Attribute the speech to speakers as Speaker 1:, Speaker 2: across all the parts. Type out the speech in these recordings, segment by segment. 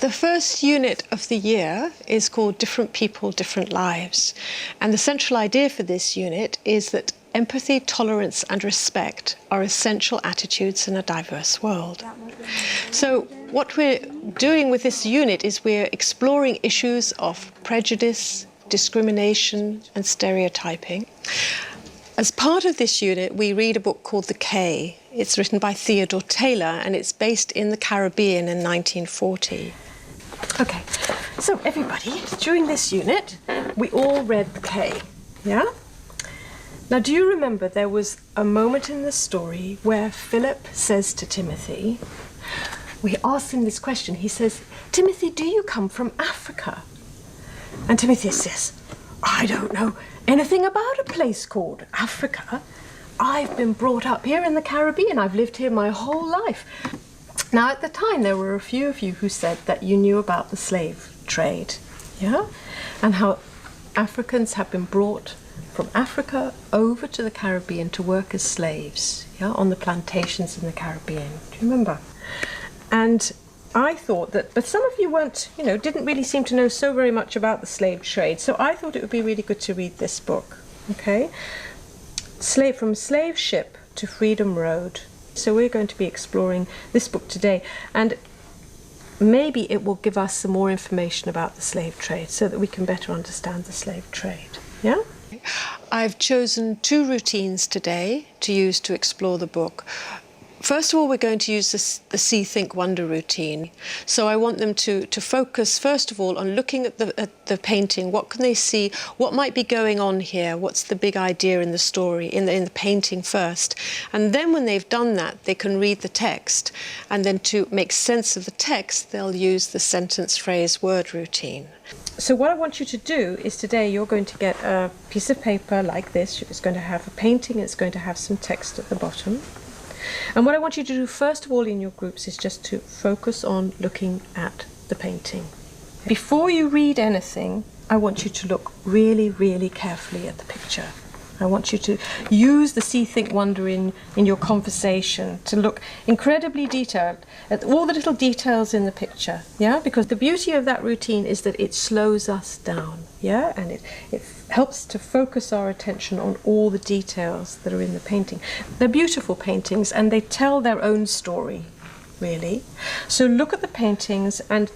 Speaker 1: The first unit of the year is called Different People, Different Lives. And the central idea for this unit is that empathy, tolerance and respect are essential attitudes in a diverse world. So what we're doing with this unit is we're exploring issues of prejudice, discrimination and stereotyping. As part of this unit, we read a book called The Cay. It's written by Theodore Taylor and it's based in the Caribbean in 1940. Okay, so everybody, during this unit, we all read The Cay, yeah? Now, do you remember there was a moment in the story where Philip says to Timothy, we asked him this question, he says, Timothy, do you come from Africa? And Timothy says, I don't know anything about a place called Africa. I've been brought up here in the Caribbean. I've lived here my whole life. Now, at the time, there were a few of you who said that you knew about the slave trade, yeah? And how Africans have been brought from Africa over to the Caribbean to work as slaves, yeah, on the plantations in the Caribbean. Do you remember? And I thought that, but some of you weren't, didn't really seem to know so very much about the slave trade, so I thought it would be really good to read this book, okay? From Slave Ship to Freedom Road. So we're going to be exploring this book today, and maybe it will give us some more information about the slave trade so that we can better understand the slave trade, yeah? I've chosen 2 routines today to use to explore the book. First of all, we're going to use the See, Think, Wonder routine. So I want them to focus, first of all, on looking at the painting. What can they see? What might be going on here? What's the big idea in the story, in the painting first? And then when they've done that, they can read the text. And then to make sense of the text, they'll use the sentence, phrase, word routine. So what I want you to do is today you're going to get a piece of paper like this. It's going to have a painting. It's going to have some text at the bottom. And what I want you to do first of all in your groups is just to focus on looking at the painting. Before you read anything, I want you to look really, really carefully at the picture. I want you to use the See, Think, Wonder in your conversation to look incredibly detailed at all the little details in the picture, yeah? Because the beauty of that routine is that it slows us down, yeah? And it helps to focus our attention on all the details that are in the painting. They're beautiful paintings and they tell their own story, really. So look at the paintings and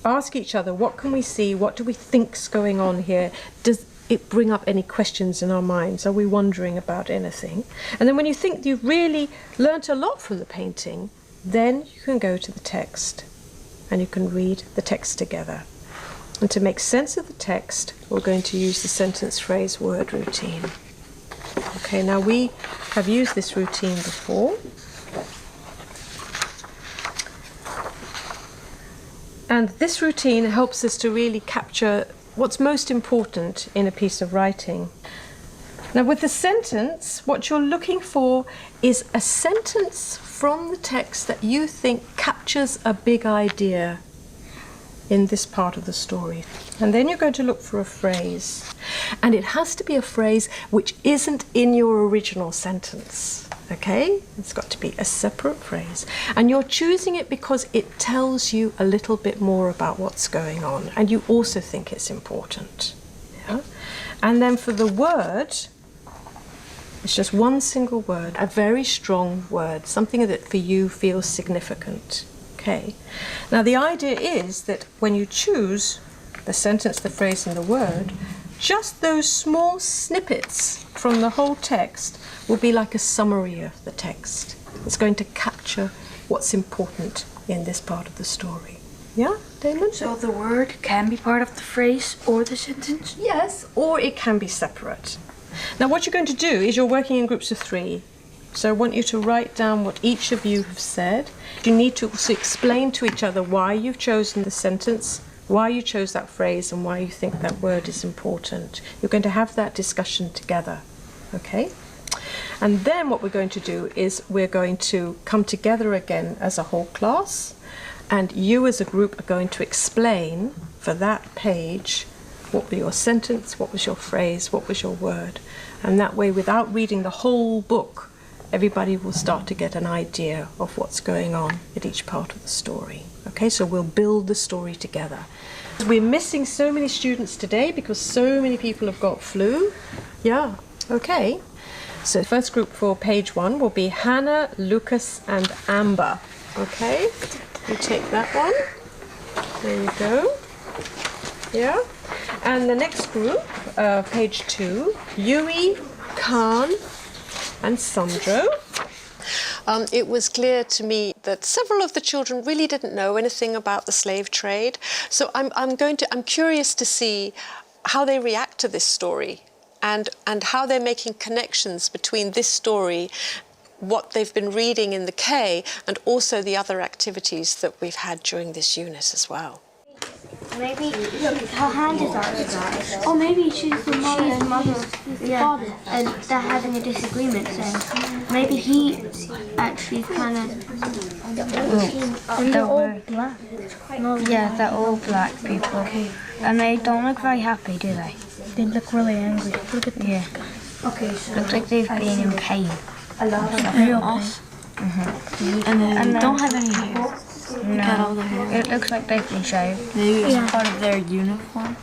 Speaker 1: ask each other, what can we see? What do we think's going on here? Does it bring up any questions in our minds? Are we wondering about anything? And then when you think you've really learnt a lot from the painting, then you can go to the text and you can read the text together. And to make sense of the text, we're going to use the sentence, phrase, word routine. Okay, now we have used this routine before. And this routine helps us to really capture what's most important in a piece of writing. Now with the sentence, what you're looking for is a sentence from the text that you think captures a big idea in this part of the story. And then you're going to look for a phrase. And it has to be a phrase which isn't in your original sentence. Okay? It's got to be a separate phrase. And you're choosing it because it tells you a little bit more about what's going on. And you also think it's important. Yeah? And then for the word, it's just one single word, a very strong word, something that for you feels significant. Okay. Now the idea is that when you choose the sentence, the phrase and the word, just those small snippets from the whole text will be like a summary of the text. It's going to capture what's important in this part of the story. Yeah, Damon?
Speaker 2: So the word can be part of the phrase or the sentence?
Speaker 1: Yes, or it can be separate. Now what you're going to do is you're working in groups of 3. So I want you to write down what each of you have said. You need to also explain to each other why you've chosen the sentence, why you chose that phrase, and why you think that word is important. You're going to have that discussion together, okay? And then what we're going to do is we're going to come together again as a whole class, and you as a group are going to explain for that page what was your sentence, what was your phrase, what was your word. And that way, without reading the whole book, everybody will start to get an idea of what's going on at each part of the story. Okay? Okay, so we'll build the story together. We're missing so many students today because so many people have got flu. Yeah, okay. So first group for page 1 will be Hannah, Lucas and Amber. Okay, you take that one. There you go. Yeah. And the next group, page 2, Yui, Khan and Sandro. It was clear to me that several of the children really didn't know anything about the slave trade. So I'm curious to see how they react to this story and how they're making connections between this story, what they've been reading in the K, and also the other activities that we've had during this unit as well.
Speaker 3: Maybe her hand is out. Or maybe she's the mother, father, and they're having a disagreement. So maybe he actually kind of.
Speaker 2: They're all black. Yeah, they're all black people. And they don't look very happy, do they? They look really angry. Look at them. Yeah. Okay, so looks like they've been in pain.
Speaker 3: A lot of
Speaker 2: Real pain. And they don't have any hair. No, it looks like they've been shaved.
Speaker 4: Maybe it's part of their uniform.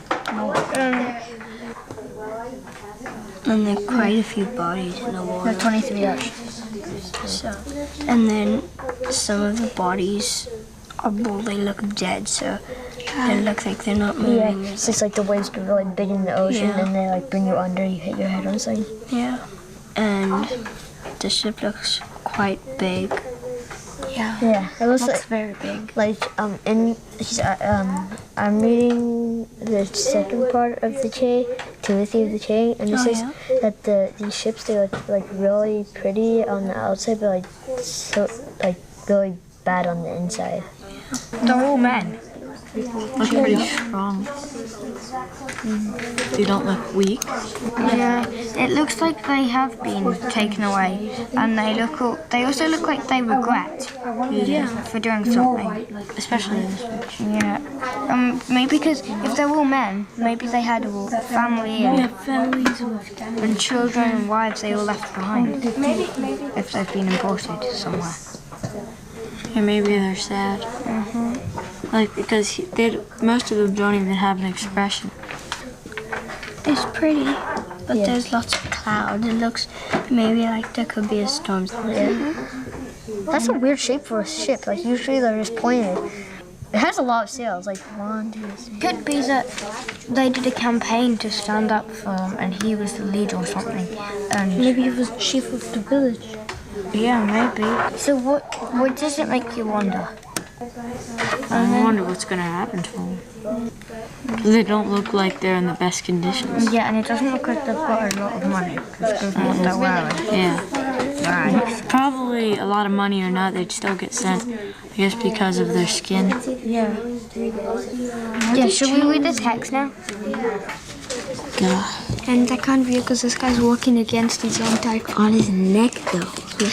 Speaker 3: And there are quite a few bodies in the water.
Speaker 2: There are 23 actually.
Speaker 3: So, and then some of the bodies are they look dead, so they look like they're not moving.
Speaker 2: Yeah, it's like the waves get really big in the ocean and they like bring you under, you hit your head on something.
Speaker 3: Yeah. And the ship looks quite big.
Speaker 2: Yeah, it looks
Speaker 3: very big.
Speaker 2: I'm reading the second part of the chain, Timothy of the Chain, and it says that these ships, they look like really pretty on the outside, but really bad on the inside.
Speaker 3: They're all men.
Speaker 4: Look pretty strong. They don't look weak.
Speaker 3: Yeah, it looks like they have been taken away, and they also look like they regret for doing something.
Speaker 4: Especially this picture.
Speaker 3: Yeah, maybe because if they're all men, maybe they had a family and children and wives they all left behind. Maybe if they've been imported somewhere.
Speaker 4: And maybe they're sad. Like, because most of them don't even have an expression.
Speaker 3: It's pretty, but there's lots of clouds. It looks maybe like there could be a storm.
Speaker 2: That's a weird shape for a ship. Like usually they're just pointed. It has a lot of sails, like 1, 2, 3.
Speaker 3: Could be that they did a campaign to stand up for him, and he was the leader or something. And
Speaker 2: Maybe he was chief of the village.
Speaker 3: yeah, maybe. So what does it make you wonder?
Speaker 4: I wonder what's going to happen to them. They don't look like they're in the best conditions.
Speaker 3: Yeah, and it doesn't look like they've got a lot of money because of what they're wearing.
Speaker 4: Yeah. Probably a lot of money or not, they'd still get sent. I guess because of their skin.
Speaker 3: Yeah. Yeah, should we read the text now?
Speaker 4: Yeah.
Speaker 3: And that can't be because this guy's walking against his own type.
Speaker 5: On his neck though.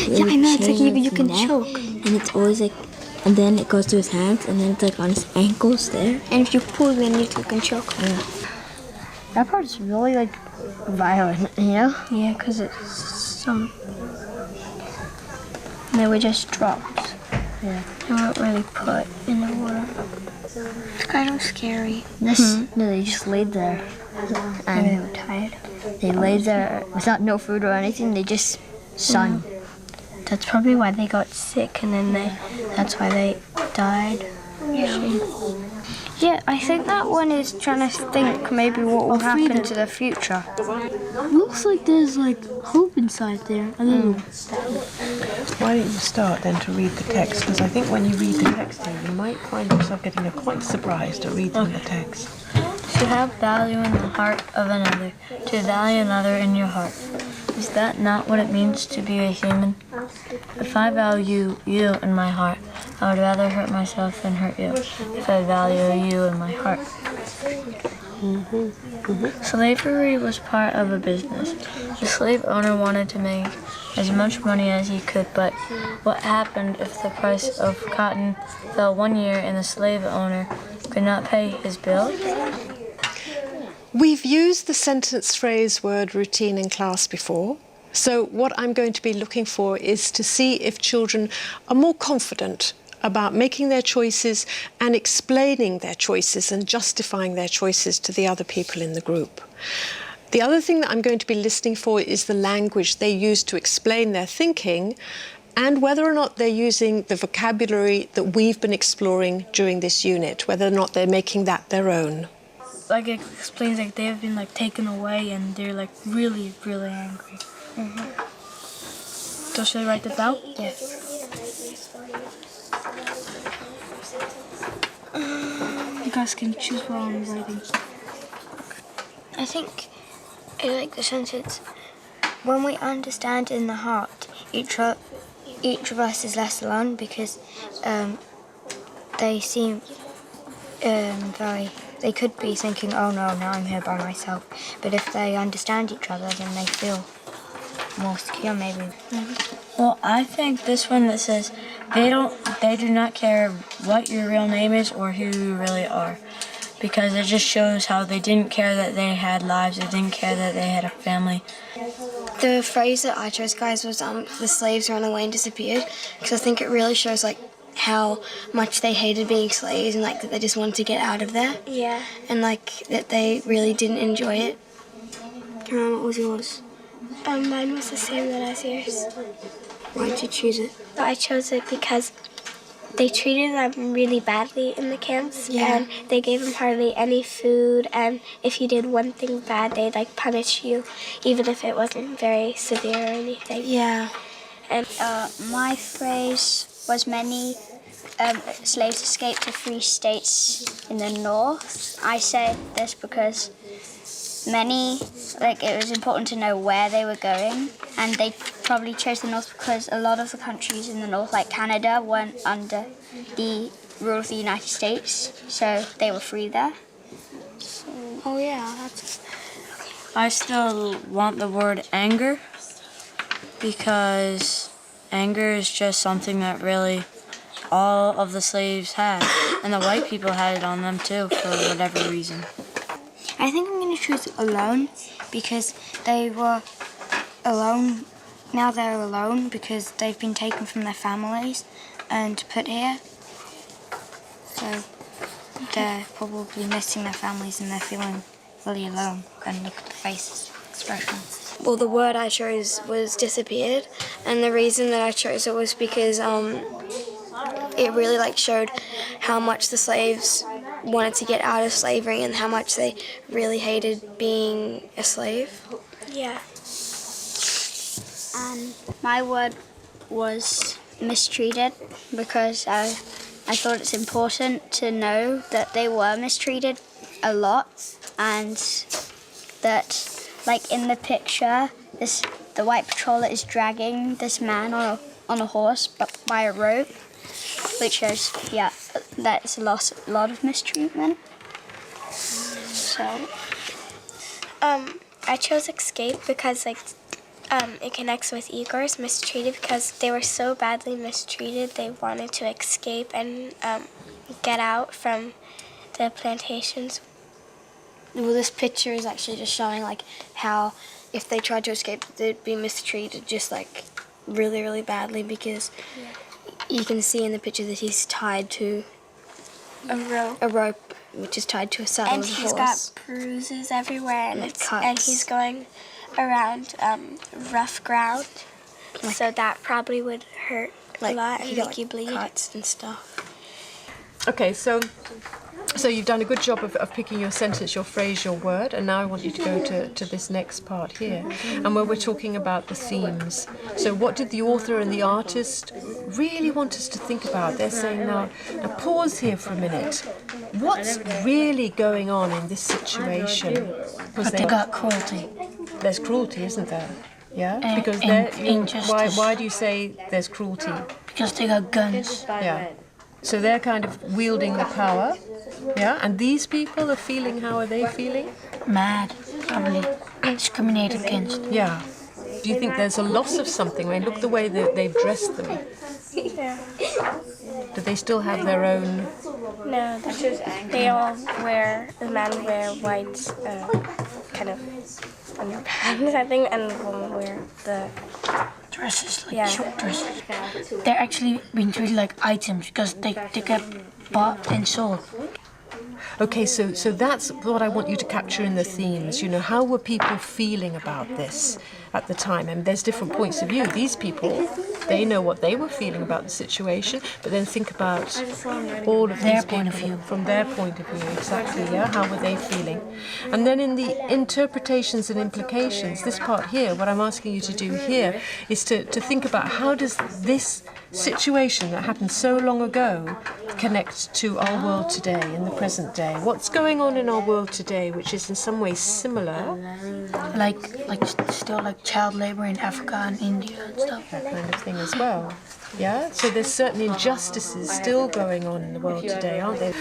Speaker 3: Yeah, I know, it's like you can choke.
Speaker 5: And it's always like, and then it goes to his hands, and then it's like on his ankles there.
Speaker 3: And if you pull, then you can choke.
Speaker 2: That part is really like violent, you know?
Speaker 3: Yeah, because it's some. They were just dropped.
Speaker 2: Yeah.
Speaker 3: They weren't really put in the water. It's kind of scary.
Speaker 2: No, they just laid there.
Speaker 3: And they were tired.
Speaker 2: They laid there without no food or anything. They just sun.
Speaker 3: That's probably why they got sick, and then that's why they died. Yeah, I think that one is trying to think maybe what will happen to the future.
Speaker 5: Looks like there's like hope inside there. A little.
Speaker 1: Why don't you start then to read the text? Because I think when you read the text here, you might find yourself getting quite surprised at reading the text.
Speaker 4: To have value in the heart of another, to value another in your heart. Is that not what it means to be a human? If I value you in my heart, I would rather hurt myself than hurt you. If I value you in my heart. Slavery was part of a business. The slave owner wanted to make as much money as he could, but what happened if the price of cotton fell 1 year and the slave owner could not pay his bills?
Speaker 1: We've used the sentence phrase word routine in class before. So what I'm going to be looking for is to see if children are more confident about making their choices and explaining their choices and justifying their choices to the other people in the group. The other thing that I'm going to be listening for is the language they use to explain their thinking, and whether or not they're using the vocabulary that we've been exploring during this unit, whether or not they're making that their own.
Speaker 4: Like it explains like they have been like taken away and they're like really, really angry. So should I write that down?
Speaker 3: Yes.
Speaker 4: You guys can choose what I'm writing.
Speaker 3: I think I like the sentence. When we understand in the heart, each of us is less alone because they seem very. They could be thinking, "Oh no, now I'm here by myself." But if they understand each other, then they feel more secure, maybe.
Speaker 4: Well, I think this one that says they do not care what your real name is or who you really are, because it just shows how they didn't care that they had lives, they didn't care that they had a family.
Speaker 3: The phrase that I chose, guys, was the slaves ran away and disappeared, because I think it really shows like how much they hated being slaves and like that they just wanted to get out of there.
Speaker 6: Yeah.
Speaker 3: And like that they really didn't enjoy it. What was yours?
Speaker 6: Mine was the same as yours.
Speaker 3: Why did you choose it?
Speaker 6: I chose it because they treated them really badly in the camps,
Speaker 3: Yeah.
Speaker 6: and they gave them hardly any food, and if you did one thing bad, they'd like punish you, even if it wasn't very severe or anything.
Speaker 3: Yeah.
Speaker 6: And
Speaker 7: My phrase was many slaves escaped to free states in the north. I said this because many, like it was important to know where they were going, and they probably chose the north because a lot of the countries in the north, like Canada, weren't under the rule of the United States, so they were free there.
Speaker 3: Oh yeah, that's.
Speaker 4: I still want the word anger, because anger is just something that really all of the slaves had, and the white people had it on them too for whatever reason.
Speaker 3: I think I'm gonna choose alone because they were alone. Now they're alone because they've been taken from their families and put here. So they're probably missing their families and they're feeling really alone. And look at the faces, expressions.
Speaker 6: well, the word I chose was disappeared, and the reason that I chose it was because it really like showed how much the slaves wanted to get out of slavery and how much they really hated being a slave.
Speaker 7: Yeah. And my word was mistreated because I thought it's important to know that they were mistreated a lot, and that like in the picture the white patroller is dragging this man on a horse but by a rope, which shows that's a lot of mistreatment. So
Speaker 6: I chose escape because it connects with Igor's mistreated because they were so badly mistreated they wanted to escape and get out from the plantations.
Speaker 3: Well, this picture is actually just showing like how if they tried to escape, they'd be mistreated just like really, really badly because you can see in the picture that he's tied to
Speaker 6: A rope.
Speaker 3: a rope, which is tied to a saddle
Speaker 6: And
Speaker 3: of a
Speaker 6: he's
Speaker 3: horse.
Speaker 6: got bruises everywhere, and
Speaker 3: Like
Speaker 6: and
Speaker 3: cuts.
Speaker 6: he's going around rough ground, so that probably would hurt a lot
Speaker 3: he
Speaker 6: and
Speaker 3: got
Speaker 6: make you bleed.
Speaker 3: cuts and stuff.
Speaker 1: Okay, so you've done a good job of picking your sentence, your phrase, your word, and now I want you to go to this next part here, and where we're talking about the themes. So what did the author and the artist really want us to think about? They're saying now pause here for a minute. What's really going on in this situation?
Speaker 4: But they got cruelty.
Speaker 1: There's cruelty, isn't there? Yeah?
Speaker 4: And-
Speaker 1: Because
Speaker 4: and injustice.
Speaker 1: why do you say there's cruelty?
Speaker 4: Because they got guns.
Speaker 1: Yeah. So they're kind of wielding the power. Yeah, and these people are feeling, how are they feeling?
Speaker 4: Mad, probably discriminated against.
Speaker 1: Yeah. Do you think there's a loss of something? I mean, look the way that they've dressed them. Do they still have their own?
Speaker 6: No, they all wear, the men wear white kind of underpants, I think, and the women wear the
Speaker 4: dresses, like short dresses. They're actually being treated like items because they get bought and sold.
Speaker 1: Okay, so that's what I want you to capture in the themes. You know, how were people feeling about this at the time? And there's different points of view. These people, they know what they were feeling about the situation, but then think about all of
Speaker 4: Their
Speaker 1: these
Speaker 4: point of
Speaker 1: people
Speaker 4: view.
Speaker 1: from their point of view, exactly, yeah? How were they feeling? And then in the interpretations and implications, this part here, what I'm asking you to do here is to think about how does this situation that happened so long ago connect to our world today, in the present day? What's going on in our world today which is in some ways similar?
Speaker 4: Like still like child labor in Africa and India and stuff.
Speaker 1: That kind of thing as well. Yeah? So there's certain injustices still going on in the world today, aren't there?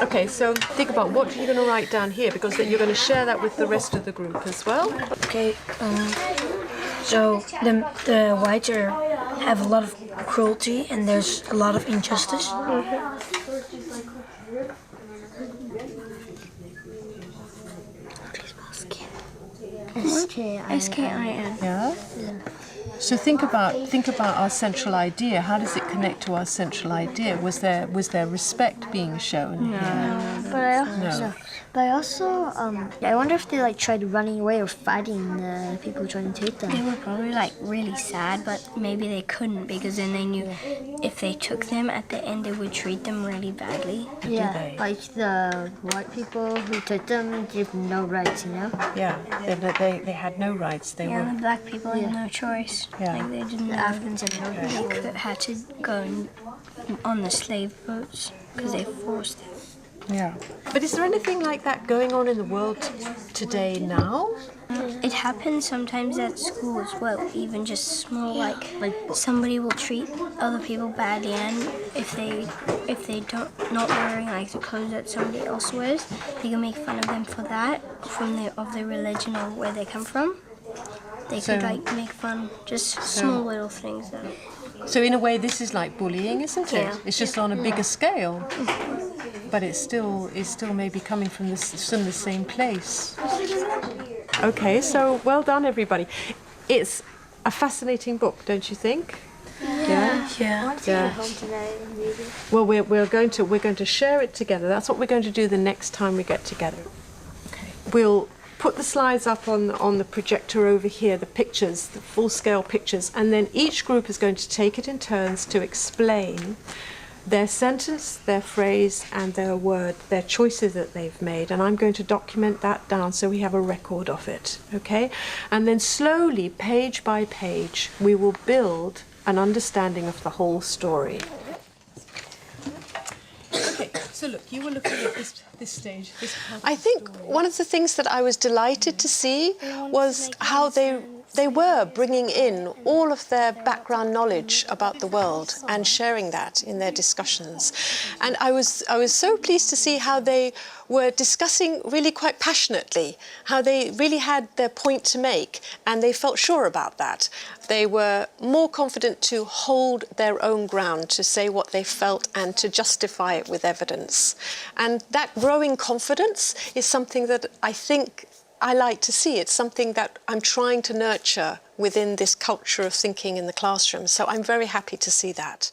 Speaker 1: Okay, so think about what you're going to write down here, because you're going to share that with the rest of the group as well.
Speaker 4: Okay, so the whites have a lot of cruelty and there's a lot of injustice.
Speaker 3: S-K-I-N.
Speaker 1: Yeah? So think about our central idea. How does it connect to our central idea? Was there respect being shown?
Speaker 2: But I also, I wonder if they like tried running away or fighting the people trying to take
Speaker 3: They
Speaker 2: them.
Speaker 3: were probably like really sad, but maybe they couldn't because then they knew if they took them at the end, they would treat them really badly.
Speaker 2: Yeah, like the white people who took them gave no rights, you know?
Speaker 1: Yeah, they had no rights. They
Speaker 3: Yeah,
Speaker 1: were.
Speaker 3: the black people had no choice.
Speaker 1: Yeah.
Speaker 3: Like they didn't.
Speaker 2: The Africans had no rights.
Speaker 3: They had to go on the slave boats because they forced them.
Speaker 1: Yeah. But is there anything like that going on in the world today now?
Speaker 3: It happens sometimes at school as well, even just small like somebody will treat other people badly, and if they don't not wearing like the clothes that somebody else wears, they can make fun of them for that of their religion or where they come from. They could like make fun, just small little things though.
Speaker 1: So in a way, this is like bullying, isn't it?
Speaker 3: Yeah.
Speaker 1: It's just on a bigger scale, but it's still maybe coming from the same place. Okay, so well done, everybody. It's a fascinating book, don't you think? Yeah. Yeah. Well, we're going to share it together. That's what we're going to do the next time we get together. Okay. We'll put the slides up on the projector over here, the pictures, the full-scale pictures, and then each group is going to take it in turns to explain their sentence, their phrase, and their word, their choices that they've made. And I'm going to document that down so we have a record of it, okay? And then slowly, page by page, we will build an understanding of the whole story. Okay, so look, you were looking at this stage. I think one of the things that I was delighted to see was how they were bringing in all of their background knowledge about the world and sharing that in their discussions. And I was so pleased to see how they were discussing really quite passionately, how they really had their point to make, and they felt sure about that. They were more confident to hold their own ground, to say what they felt and to justify it with evidence. And that growing confidence is something that I think I like to see. It's something that I'm trying to nurture within this culture of thinking in the classroom. So I'm very happy to see that.